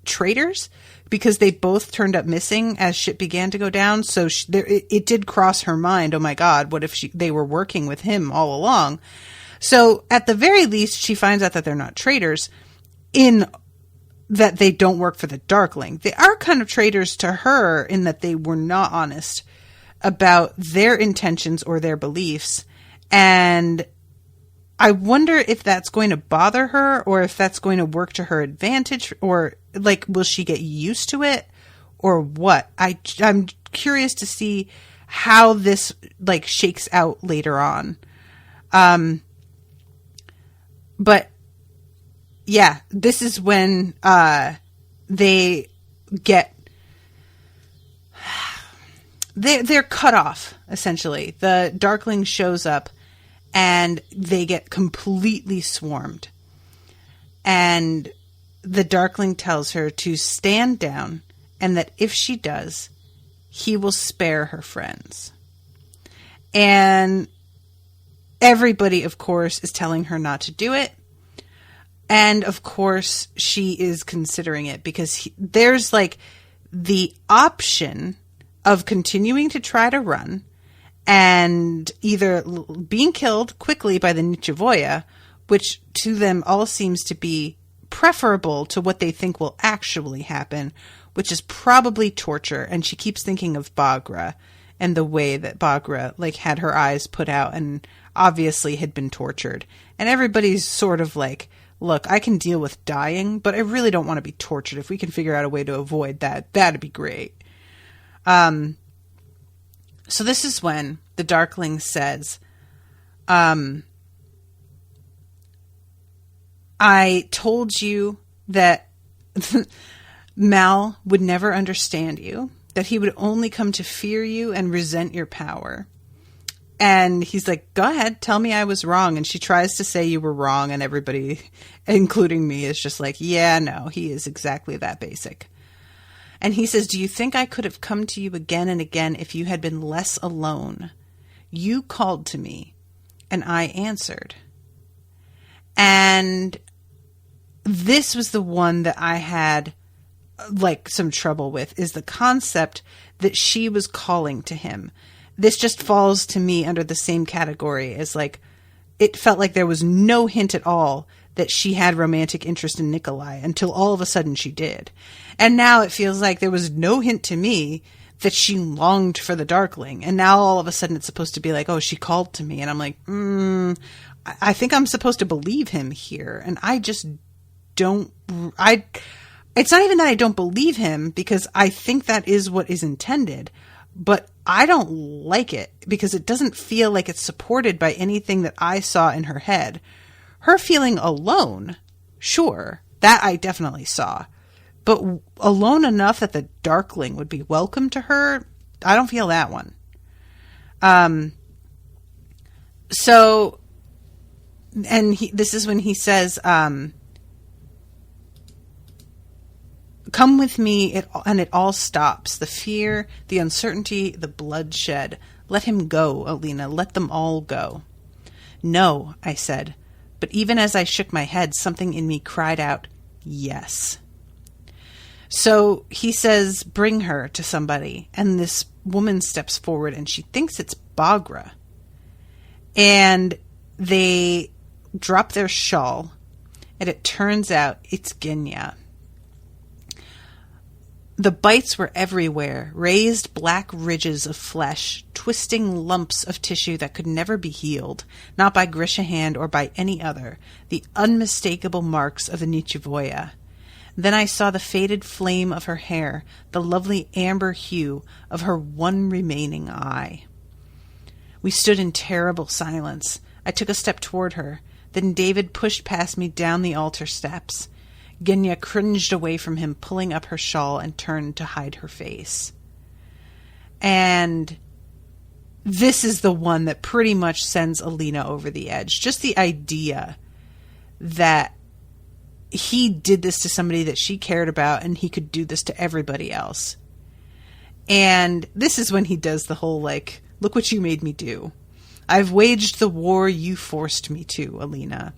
traitors, because they both turned up missing as shit began to go down. So it did cross her mind, oh my God, what if they were working with him all along? So at the very least, she finds out that they're not traitors, in that they don't work for the Darkling. They are kind of traitors to her in that they were not honest about their intentions or their beliefs. And I wonder if that's going to bother her, or if that's going to work to her advantage, or like, will she get used to it, or what? I'm curious to see how this like shakes out later on. But yeah, this is when they get they're cut off, essentially. The Darkling shows up, and they get completely swarmed. And the Darkling tells her to stand down, and that if she does, he will spare her friends. And everybody, of course, is telling her not to do it. And, of course, she is considering it because there's, like, the option of continuing to try to run and either being killed quickly by the Nichevoya, which to them all seems to be preferable to what they think will actually happen, which is probably torture. And she keeps thinking of Baghra and the way that Baghra, like, had her eyes put out and obviously had been tortured. And everybody's sort of like, look, I can deal with dying, but I really don't want to be tortured. If we can figure out a way to avoid that, that'd be great. So this is when the Darkling says, I told you that Mal would never understand you, that he would only come to fear you and resent your power. And he's like, go ahead, tell me I was wrong. And she tries to say you were wrong, and everybody, including me, is just like, yeah, no, he is exactly that basic. And he says, do you think I could have come to you again and again if you had been less alone? You called to me, and I answered. And this was the one that I had, like, some trouble with, is the concept that she was calling to him. This just falls to me under the same category as, like, it felt like there was no hint at all that she had romantic interest in Nikolai until all of a sudden she did. And now it feels like there was no hint to me that she longed for the Darkling. And now all of a sudden it's supposed to be like, oh, she called to me. And I'm like, I think I'm supposed to believe him here. And I just don't, it's not even that I don't believe him, because I think that is what is intended, but I don't like it because it doesn't feel like it's supported by anything that I saw in her head. Her feeling alone, sure, that I definitely saw. But alone enough that the Darkling would be welcome to her, I don't feel that one. So, and this is when he says, come with me, and it all stops. The fear, the uncertainty, the bloodshed. Let him go, Alina. Let them all go. No, I said. But even as I shook my head, something in me cried out, yes. So he says, bring her to somebody. And this woman steps forward, and she thinks it's Baghra. And they drop their shawl, and it turns out it's Genya. The bites were everywhere, raised black ridges of flesh, twisting lumps of tissue that could never be healed, not by Grisha hand or by any other, the unmistakable marks of the Nichevoya. Then I saw the faded flame of her hair, the lovely amber hue of her one remaining eye. We stood in terrible silence. I took a step toward her. Then David pushed past me down the altar steps. Genya cringed away from him, pulling up her shawl, and turned to hide her face. And this is the one that pretty much sends Alina over the edge. Just the idea that he did this to somebody that she cared about, and he could do this to everybody else. And this is when he does the whole, like, look what you made me do. I've waged the war you forced me to, Alina.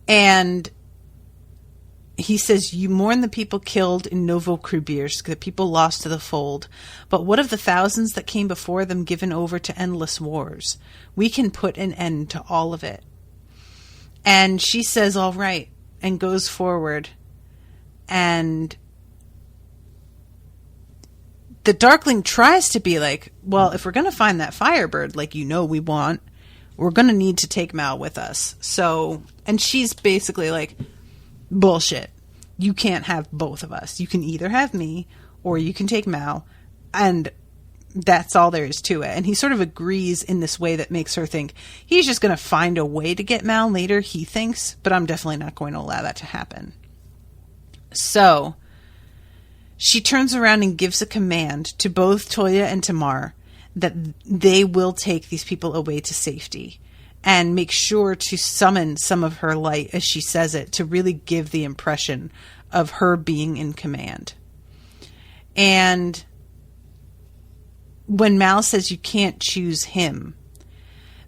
And he says, you mourn the people killed in Novosibirsk, the people lost to the fold. But what of the thousands that came before them, given over to endless wars? We can put an end to all of it. And she says, all right, and goes forward. And the Darkling tries to be like, well, if we're going to find that Firebird, like, you know, we want, we're going to need to take Mal with us. So, and she's basically like, bullshit. You can't have both of us. You can either have me or you can take Mal. And that's all there is to it. And he sort of agrees in this way that makes her think he's just going to find a way to get Mal later, he thinks, but I'm definitely not going to allow that to happen. So she turns around and gives a command to both Toya and Tamar that they will take these people away to safety and make sure to summon some of her light, as she says it, to really give the impression of her being in command. And when Mal says you can't choose him,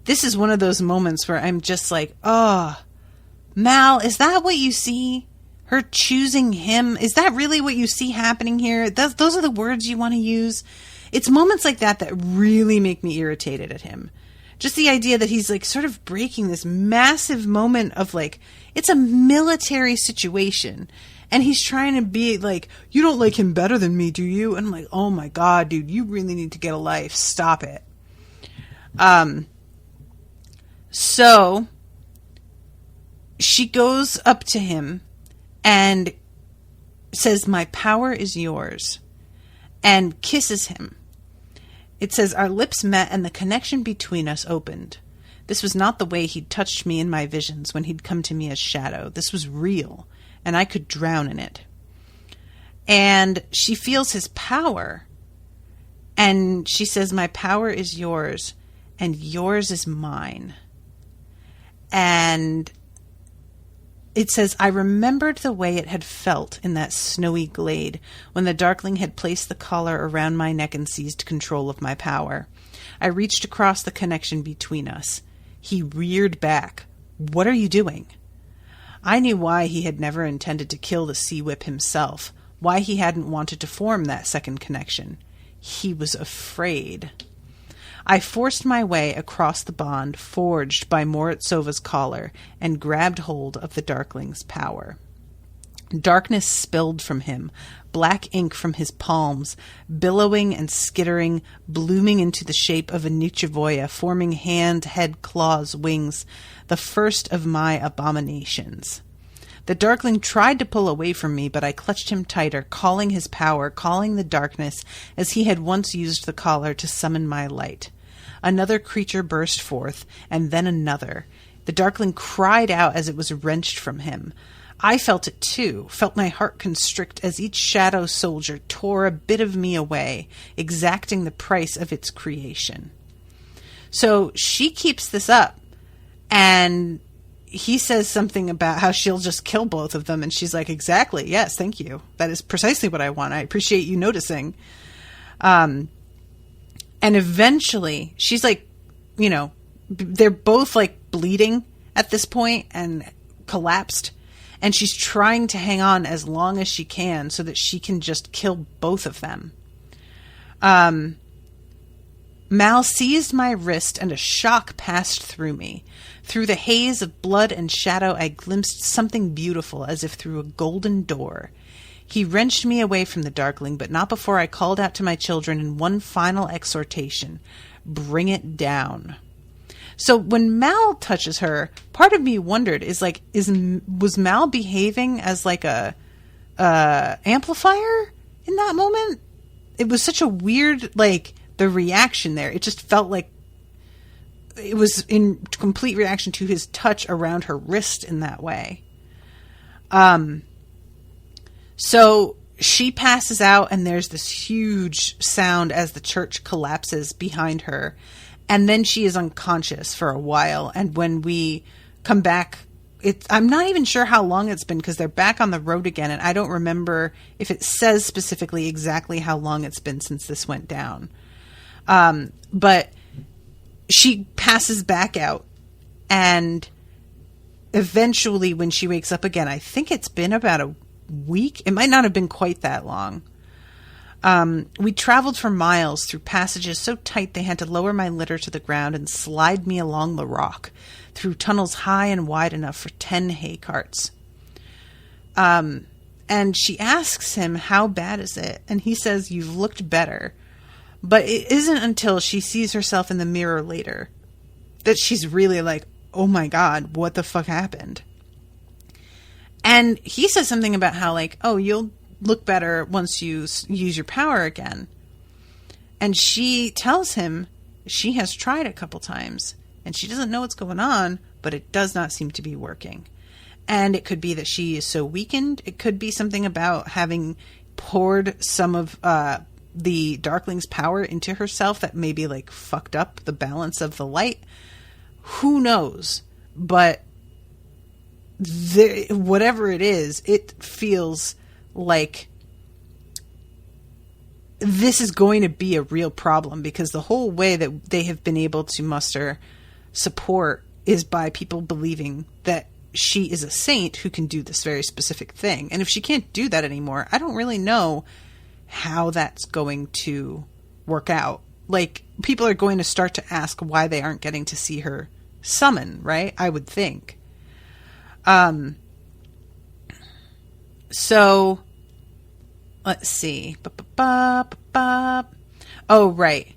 this is one of those moments where I'm just like, oh, Mal, is that what you see? Her choosing him? Is that really what you see happening here? Those are the words you want to use? It's moments like that that really make me irritated at him. Just the idea that he's like sort of breaking this massive moment of like, it's a military situation. And he's trying to be like, you don't like him better than me, do you? And I'm like, oh my God, dude, you really need to get a life. Stop it. So she goes up to him and says, my power is yours, and kisses him. It says, our lips met and the connection between us opened. This was not the way he'd touched me in my visions when he'd come to me as shadow. This was real, and I could drown in it. And she feels his power, and she says, my power is yours, and yours is mine. And it says, I remembered the way it had felt in that snowy glade when the Darkling had placed the collar around my neck and seized control of my power. I reached across the connection between us. He reared back. What are you doing? I knew why he had never intended to kill the Sea Whip himself, why he hadn't wanted to form that second connection. He was afraid. I forced my way across the bond forged by Moritsova's collar and grabbed hold of the Darkling's power. Darkness spilled from him, black ink from his palms, billowing and skittering, blooming into the shape of a Nichevoya, forming hand, head, claws, wings, the first of my abominations. The Darkling tried to pull away from me, but I clutched him tighter, calling his power, calling the darkness, as he had once used the collar to summon my light. Another creature burst forth, and then another. The Darkling cried out as it was wrenched from him. I felt it too, felt my heart constrict as each shadow soldier tore a bit of me away, exacting the price of its creation. So she keeps this up, and he says something about how she'll just kill both of them, and she's like, exactly, yes, thank you. That is precisely what I want. I appreciate you noticing. And eventually, she's like, you know, they're both like bleeding at this point and collapsed. And she's trying to hang on as long as she can so that she can just kill both of them. Mal seized my wrist and a shock passed through me. Through the haze of blood and shadow, I glimpsed something beautiful as if through a golden door. He wrenched me away from the Darkling, but not before I called out to my children in one final exhortation. Bring it down. So when Mal touches her, part of me wondered, was Mal behaving as like a amplifier in that moment? It was such a weird, like, the reaction there. It just felt like it was in complete reaction to his touch around her wrist in that way. So she passes out, and there's this huge sound as the church collapses behind her. And then she is unconscious for a while. And when we come back, I'm not even sure how long it's been because they're back on the road again. And I don't remember if it says specifically exactly how long it's been since this went down. But she passes back out. And eventually when she wakes up again, I think it's been about a week. It might not have been quite that long. We traveled for miles through passages so tight they had to lower my litter to the ground and slide me along the rock, through tunnels high and wide enough for 10 hay carts. And she asks him, how bad is it? And he says, you've looked better. But it isn't until she sees herself in the mirror later that she's really like, oh my God, what the fuck happened? And he says something about how, like, oh, you'll look better once you use your power again. And she tells him she has tried a couple times and she doesn't know what's going on, but it does not seem to be working. And it could be that she is so weakened. It could be something about having poured some of the Darkling's power into herself that maybe like fucked up the balance of the light. Who knows? But whatever it is, it feels like this is going to be a real problem because the whole way that they have been able to muster support is by people believing that she is a saint who can do this very specific thing. And if she can't do that anymore, I don't really know how that's going to work out. Like, people are going to start to ask why they aren't getting to see her summon, right? I would think. So, let's see. Oh, right.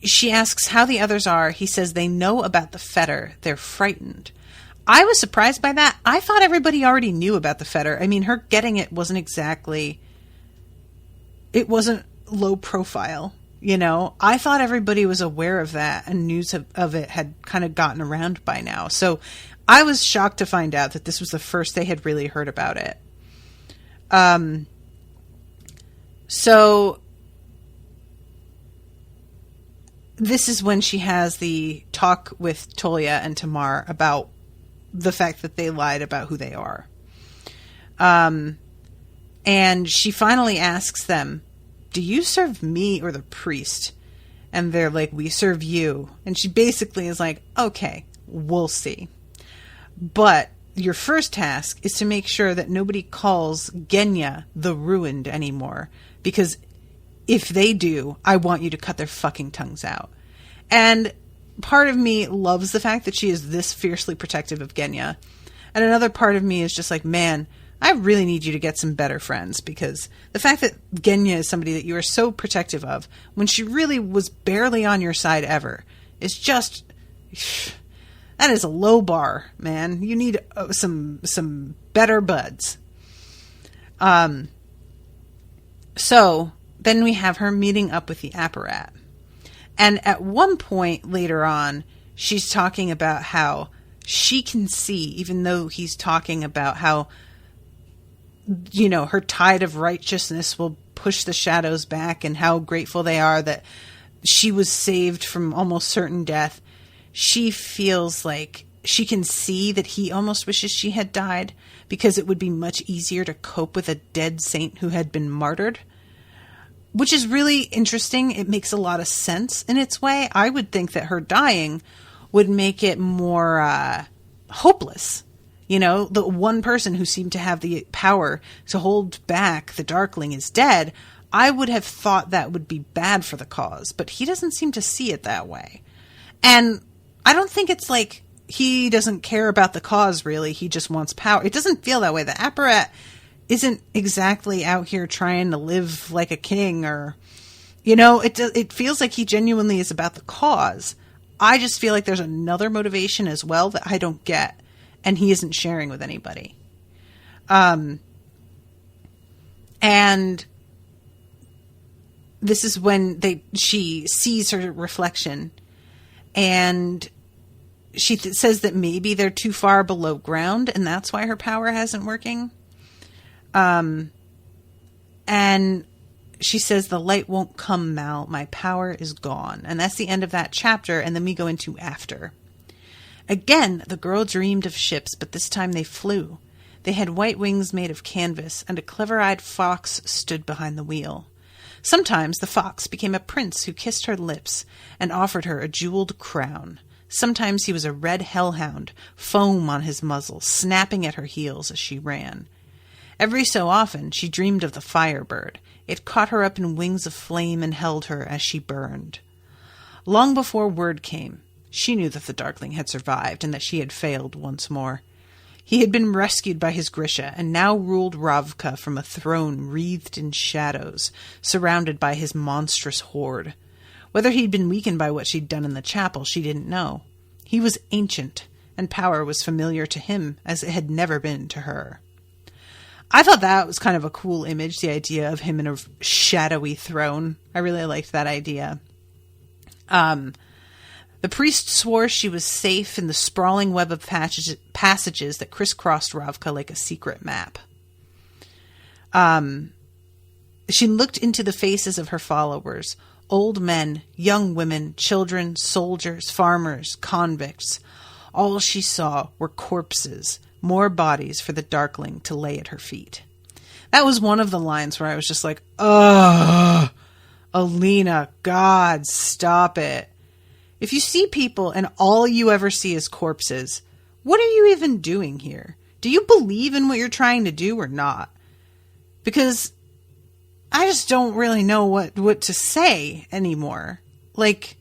She asks how the others are. He says they know about the fetter. They're frightened. I was surprised by that. I thought everybody already knew about the fetter. I mean, her getting it wasn't exactly... It wasn't low profile, you know? I thought everybody was aware of that, and news of it had kind of gotten around by now. So I was shocked to find out that this was the first they had really heard about it. So this is when she has the talk with Tolia and Tamar about the fact that they lied about who they are. And she finally asks them, do you serve me or the priest? And they're like, we serve you. And she basically is like, okay, we'll see. But your first task is to make sure that nobody calls Genya the Ruined anymore. Because if they do, I want you to cut their fucking tongues out. And part of me loves the fact that she is this fiercely protective of Genya. And another part of me is just like, man, I really need you to get some better friends, because the fact that Genya is somebody that you are so protective of when she really was barely on your side ever is just... That is a low bar, man. You need some better buds. So then we have her meeting up with the apparat. And at one point later on, she's talking about how she can see, even though he's talking about how, you know, her tide of righteousness will push the shadows back and how grateful they are that she was saved from almost certain death. She feels like she can see that he almost wishes she had died, because it would be much easier to cope with a dead saint who had been martyred. Which is really interesting. It makes a lot of sense in its way. I would think that her dying would make it more hopeless. You know, the one person who seemed to have the power to hold back the Darkling is dead. I would have thought that would be bad for the cause, but he doesn't seem to see it that way. And I don't think it's like he doesn't care about the cause, really. He just wants power. It doesn't feel that way. The apparat isn't exactly out here trying to live like a king, or, you know, it feels like he genuinely is about the cause. I just feel like there's another motivation as well that I don't get, and he isn't sharing with anybody. And this is when she sees her reflection, and she says that maybe they're too far below ground, and that's why her power hasn't working. And she says, the light won't come, Mal. My power is gone. And that's the end of that chapter. And then we go into after. Again, the girl dreamed of ships, but this time they flew. They had white wings made of canvas, and a clever-eyed fox stood behind the wheel. Sometimes the fox became a prince who kissed her lips and offered her a jeweled crown. Sometimes he was a red hellhound, foam on his muzzle, snapping at her heels as she ran. Every so often, she dreamed of the firebird. It caught her up in wings of flame and held her as she burned. Long before word came, she knew that the Darkling had survived and that she had failed once more. He had been rescued by his Grisha and now ruled Ravka from a throne wreathed in shadows, surrounded by his monstrous horde. Whether he'd been weakened by what she'd done in the chapel, she didn't know. He was ancient, and power was familiar to him as it had never been to her. I thought that was kind of a cool image, the idea of him in a shadowy throne. I really liked that idea. The priest swore she was safe in the sprawling web of passages that crisscrossed Ravka like a secret map. She looked into the faces of her followers, old men, young women, children, soldiers, farmers, convicts. All she saw were corpses, more bodies for the Darkling to lay at her feet. That was one of the lines where I was just like, ugh, Alina, God, stop it. If you see people and all you ever see is corpses, what are you even doing here? Do you believe in what you're trying to do or not? Because I just don't really know what to say anymore. Like,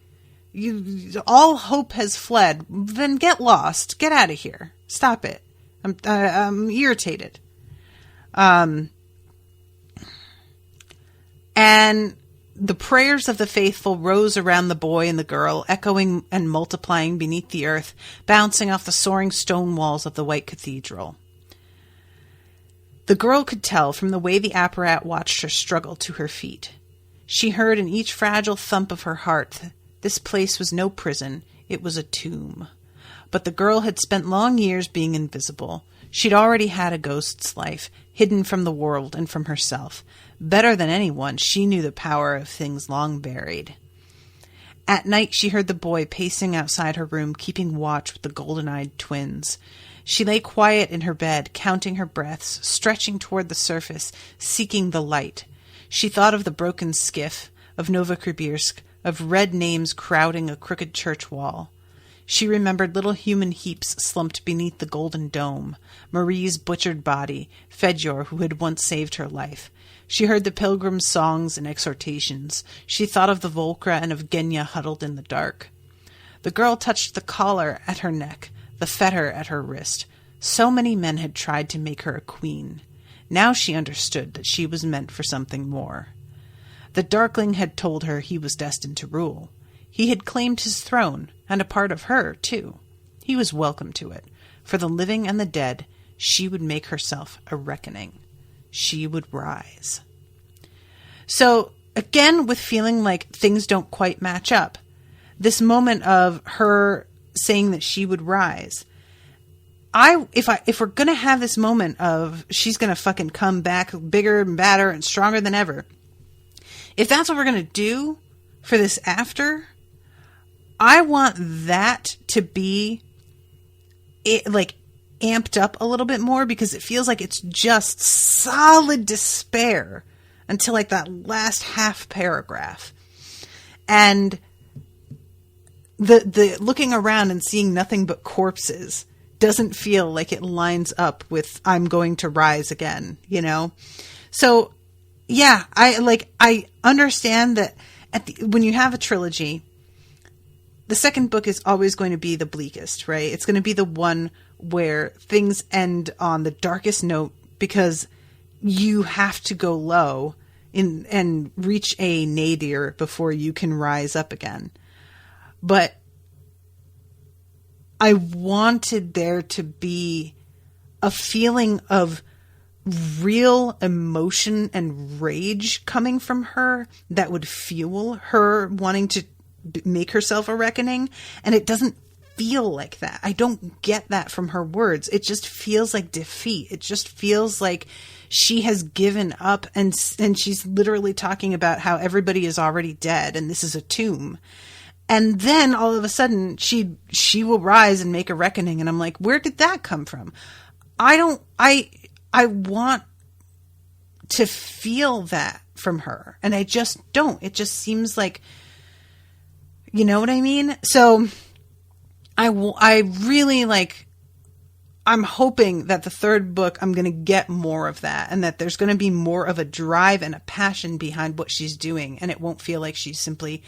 all hope has fled. Then get lost. Get out of here. Stop it. I'm irritated. And the prayers of the faithful rose around the boy and the girl, echoing and multiplying beneath the earth, bouncing off the soaring stone walls of the white cathedral. The girl could tell from the way the apparat watched her struggle to her feet. She heard in each fragile thump of her heart this place was no prison, it was a tomb. But the girl had spent long years being invisible. She'd already had a ghost's life, hidden from the world and from herself. Better than anyone, she knew the power of things long buried. At night, she heard the boy pacing outside her room, keeping watch with the golden-eyed twins. She lay quiet in her bed, counting her breaths, stretching toward the surface, seeking the light. She thought of the broken skiff, of Novosibirsk, of red names crowding a crooked church wall. She remembered little human heaps slumped beneath the golden dome, Marie's butchered body, Fedor, who had once saved her life. She heard the pilgrims' songs and exhortations. She thought of the Volkra and of Genya huddled in the dark. The girl touched the collar at her neck, the fetter at her wrist. So many men had tried to make her a queen. Now she understood that she was meant for something more. The Darkling had told her he was destined to rule. He had claimed his throne, and a part of her, too. He was welcome to it. For the living and the dead, she would make herself a reckoning. She would rise. So, again, with feeling like things don't quite match up, this moment of her saying that she would rise, if we're going to have this moment of she's going to fucking come back bigger and badder and stronger than ever, if that's what we're going to do for this after, I want that to be amped up a little bit more, because it feels like it's just solid despair until like that last half paragraph. And the looking around and seeing nothing but corpses doesn't feel like it lines up with I'm going to rise again, you know? So yeah, I understand that when you have a trilogy, the second book is always going to be the bleakest, right? It's going to be the one where things end on the darkest note, because you have to go low and reach a nadir before you can rise up again. But I wanted there to be a feeling of real emotion and rage coming from her that would fuel her wanting to make herself a reckoning. And it doesn't feel like that. I don't get that from her words. It just feels like defeat. It just feels like she has given up, and she's literally talking about how everybody is already dead and this is a tomb. And then all of a sudden she will rise and make a reckoning. And I'm like, where did that come from? I want to feel that from her, and I just don't. It just seems like, you know what I mean? So I really I'm hoping that the third book, I'm going to get more of that, and that there's going to be more of a drive and a passion behind what she's doing. And it won't feel like she's simply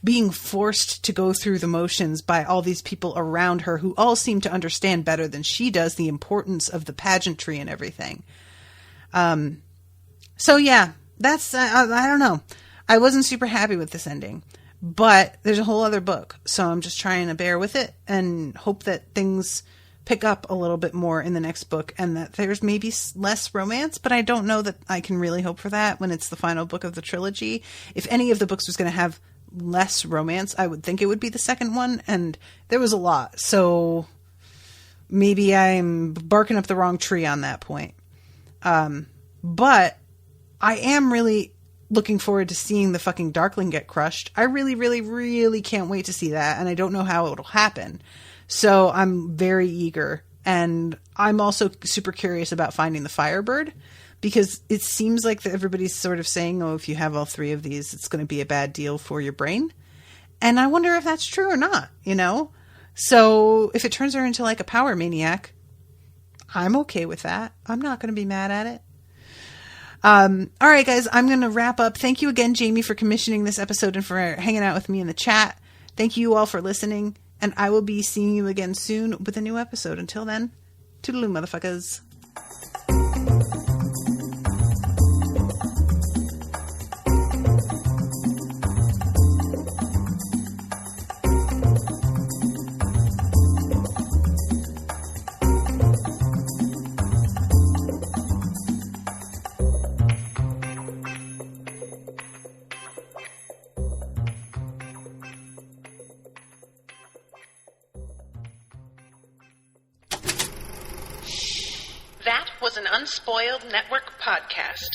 being forced to go through the motions by all these people around her who all seem to understand better than she does the importance of the pageantry and everything. So yeah, that's, I don't know. I wasn't super happy with this ending, but there's a whole other book. So I'm just trying to bear with it and hope that things pick up a little bit more in the next book, and that there's maybe less romance, but I don't know that I can really hope for that when it's the final book of the trilogy. If any of the books was going to have less romance, I would think it would be the second one, and there was a lot, so maybe I'm barking up the wrong tree on that point. But I am really looking forward to seeing the fucking Darkling get crushed. I really, really, really can't wait to see that, and I don't know how it'll happen. So I'm very eager, and I'm also super curious about finding the Firebird, because it seems like everybody's sort of saying, oh, if you have all three of these, it's going to be a bad deal for your brain. And I wonder if that's true or not, you know? So if it turns her into like a power maniac, I'm okay with that. I'm not going to be mad at it. All right, guys, I'm going to wrap up. Thank you again, Jaime, for commissioning this episode and for hanging out with me in the chat. Thank you all for listening. And I will be seeing you again soon with a new episode. Until then, toodaloo, motherfuckers. That was an Unspoiled Network podcast.